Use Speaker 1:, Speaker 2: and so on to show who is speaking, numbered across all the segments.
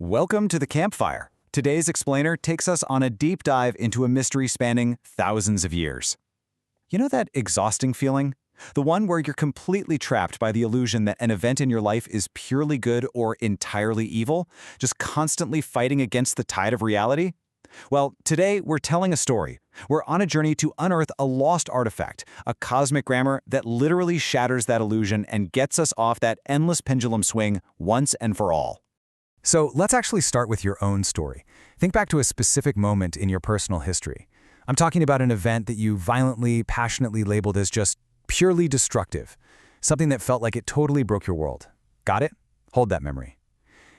Speaker 1: Welcome to the Campfire. Today's explainer takes us on a deep dive into a mystery spanning thousands of years. You know that exhausting feeling? The one where you're completely trapped by the illusion that an event in your life is purely good or entirely evil, just constantly fighting against the tide of reality? Well, today we're telling a story. We're on a journey to unearth a lost artifact, a cosmic grammar that literally shatters that illusion and gets us off that endless pendulum swing once and for all. So let's actually start with your own story. Think back to a specific moment in your personal history. I'm talking about an event that you violently, passionately labeled as just purely destructive, something that felt like it totally broke your world. Got it? Hold that memory.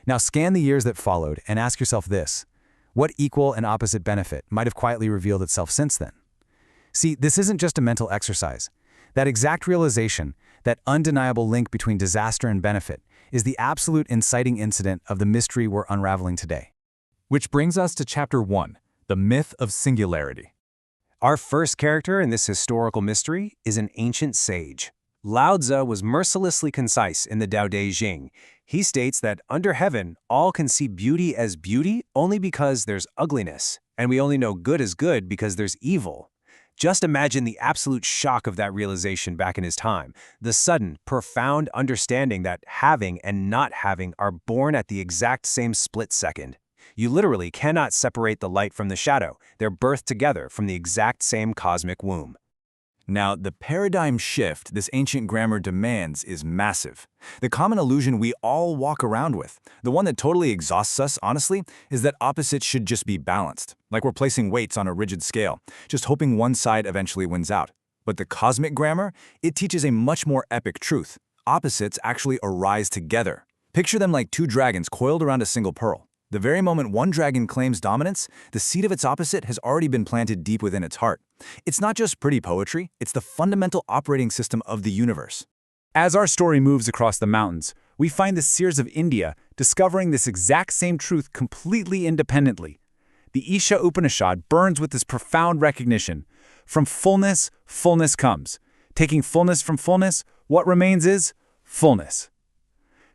Speaker 1: Now scan the years that followed and ask yourself this: what equal and opposite benefit might have quietly revealed itself since then? See, this isn't just a mental exercise. That exact realization, that undeniable link between disaster and benefit, is the absolute inciting incident of the mystery we're unraveling today.
Speaker 2: Which brings us to Chapter 1, the myth of singularity.
Speaker 3: Our first character in this historical mystery is an ancient sage. Lao Tzu was mercilessly concise in the Tao Te Ching. He states that under heaven, all can see beauty as beauty only because there's ugliness, and we only know good as good because there's evil. Just imagine the absolute shock of that realization back in his time, the sudden, profound understanding that having and not having are born at the exact same split second. You literally cannot separate the light from the shadow. They're birthed together from the exact same cosmic womb.
Speaker 1: Now, the paradigm shift this ancient grammar demands is massive. The common illusion we all walk around with, the one that totally exhausts us, honestly, is that opposites should just be balanced, like we're placing weights on a rigid scale, just hoping one side eventually wins out. But the cosmic grammar, it teaches a much more epic truth. Opposites actually arise together. Picture them like two dragons coiled around a single pearl. The very moment one dragon claims dominance, the seed of its opposite has already been planted deep within its heart. It's not just pretty poetry, it's the fundamental operating system of the universe.
Speaker 2: As our story moves across the mountains, we find the seers of India discovering this exact same truth completely independently. The Isha Upanishad burns with this profound recognition. From fullness, fullness comes. Taking fullness from fullness, what remains is fullness.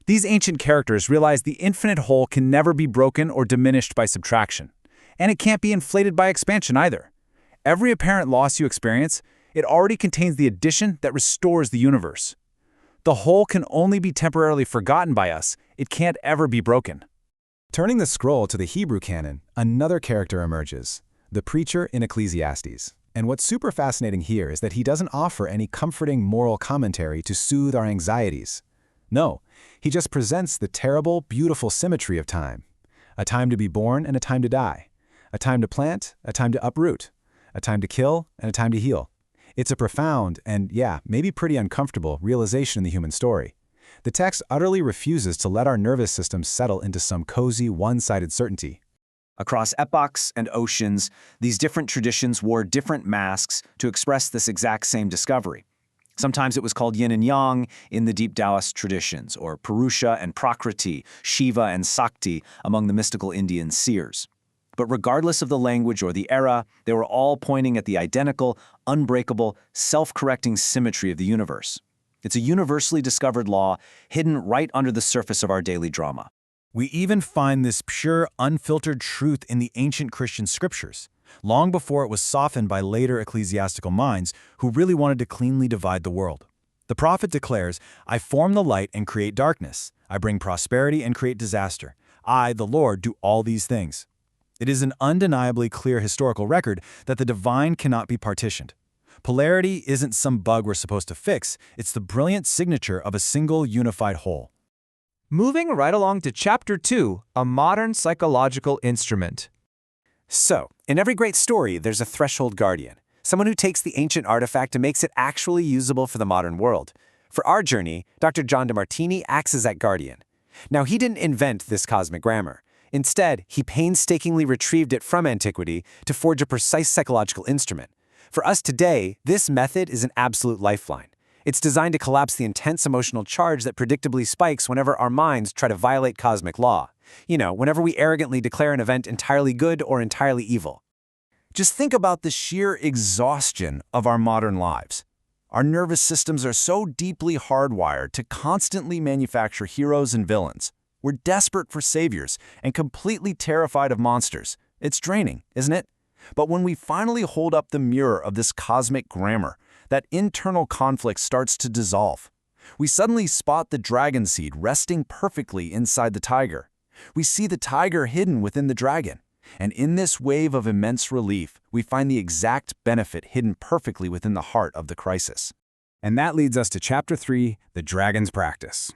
Speaker 2: These ancient characters realize the infinite whole can never be broken or diminished by subtraction. And it can't be inflated by expansion either. Every apparent loss you experience, it already contains the addition that restores the universe. The whole can only be temporarily forgotten by us. It can't ever be broken.
Speaker 1: Turning the scroll to the Hebrew canon, another character emerges, the preacher in Ecclesiastes. And what's super fascinating here is that he doesn't offer any comforting moral commentary to soothe our anxieties. No, he just presents the terrible, beautiful symmetry of time. A time to be born and a time to die. A time to plant, a time to uproot. A time to kill and a time to heal. It's a profound and, yeah, maybe pretty uncomfortable realization in the human story. The text utterly refuses to let our nervous system settle into some cozy, one-sided certainty.
Speaker 3: Across epochs and oceans, these different traditions wore different masks to express this exact same discovery. Sometimes it was called yin and yang in the deep Taoist traditions, or Purusha and Prakriti, Shiva and Sakti among the mystical Indian seers. But regardless of the language or the era, they were all pointing at the identical, unbreakable, self-correcting symmetry of the universe. It's a universally discovered law hidden right under the surface of our daily drama.
Speaker 1: We even find this pure, unfiltered truth in the ancient Christian scriptures, long before it was softened by later ecclesiastical minds who really wanted to cleanly divide the world. The prophet declares, "I form the light and create darkness. I bring prosperity and create disaster. I, the Lord, do all these things." It is an undeniably clear historical record that the divine cannot be partitioned. Polarity isn't some bug we're supposed to fix, it's the brilliant signature of a single unified whole.
Speaker 4: Moving right along to Chapter 2, a modern psychological instrument.
Speaker 3: So, in every great story, there's a threshold guardian, someone who takes the ancient artifact and makes it actually usable for the modern world. For our journey, Dr. John DeMartini acts as that guardian. Now, he didn't invent this cosmic grammar. Instead, he painstakingly retrieved it from antiquity to forge a precise psychological instrument. For us today, this method is an absolute lifeline. It's designed to collapse the intense emotional charge that predictably spikes whenever our minds try to violate cosmic law. You know, whenever we arrogantly declare an event entirely good or entirely evil.
Speaker 1: Just think about the sheer exhaustion of our modern lives. Our nervous systems are so deeply hardwired to constantly manufacture heroes and villains, We're desperate for saviors and completely terrified of monsters. It's draining, isn't it? But when we finally hold up the mirror of this cosmic grammar, that internal conflict starts to dissolve. We suddenly spot the dragon seed resting perfectly inside the tiger. We see the tiger hidden within the dragon. And in this wave of immense relief, we find the exact benefit hidden perfectly within the heart of the crisis.
Speaker 3: And that leads us to Chapter 3, The Dragon's Practice.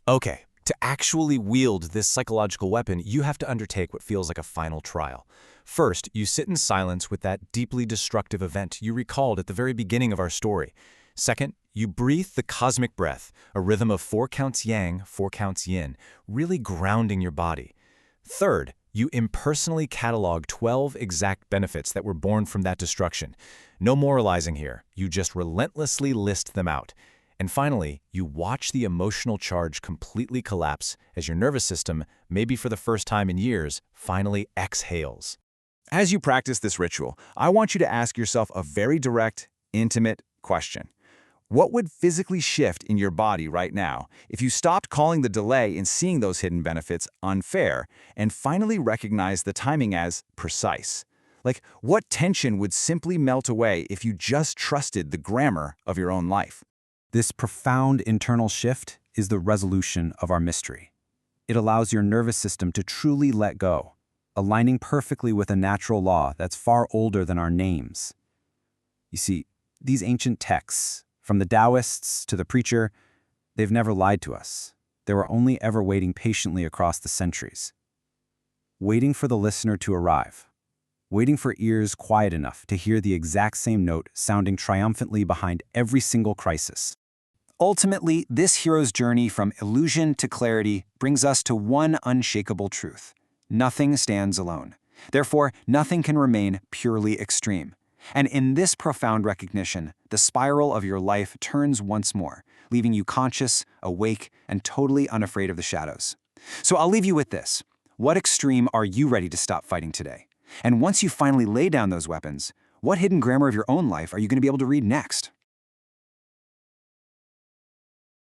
Speaker 5: Okay, to actually wield this psychological weapon, you have to undertake what feels like a final trial. First, you sit in silence with that deeply destructive event you recalled at the very beginning of our story. Second, you breathe the cosmic breath, a rhythm of 4 counts yang, 4 counts yin, really grounding your body. Third, you impersonally catalog 12 exact benefits that were born from that destruction. No moralizing here, you just relentlessly list them out. And finally, you watch the emotional charge completely collapse as your nervous system, maybe for the first time in years, finally exhales.
Speaker 1: As you practice this ritual, I want you to ask yourself a very direct, intimate question. What would physically shift in your body right now if you stopped calling the delay in seeing those hidden benefits unfair and finally recognized the timing as precise? Like, what tension would simply melt away if you just trusted the grammar of your own life?
Speaker 3: This profound internal shift is the resolution of our mystery. It allows your nervous system to truly let go, aligning perfectly with a natural law that's far older than our names. You see, these ancient texts, from the Taoists to the preacher, they've never lied to us. They were only ever waiting patiently across the centuries. Waiting for the listener to arrive. Waiting for ears quiet enough to hear the exact same note sounding triumphantly behind every single crisis. Ultimately, this hero's journey from illusion to clarity brings us to one unshakable truth. Nothing stands alone. Therefore, nothing can remain purely extreme. And in this profound recognition, the spiral of your life turns once more, leaving you conscious, awake, and totally unafraid of the shadows. So I'll leave you with this. What extreme are you ready to stop fighting today? And once you finally lay down those weapons, what hidden grammar of your own life are you going to be able to read next?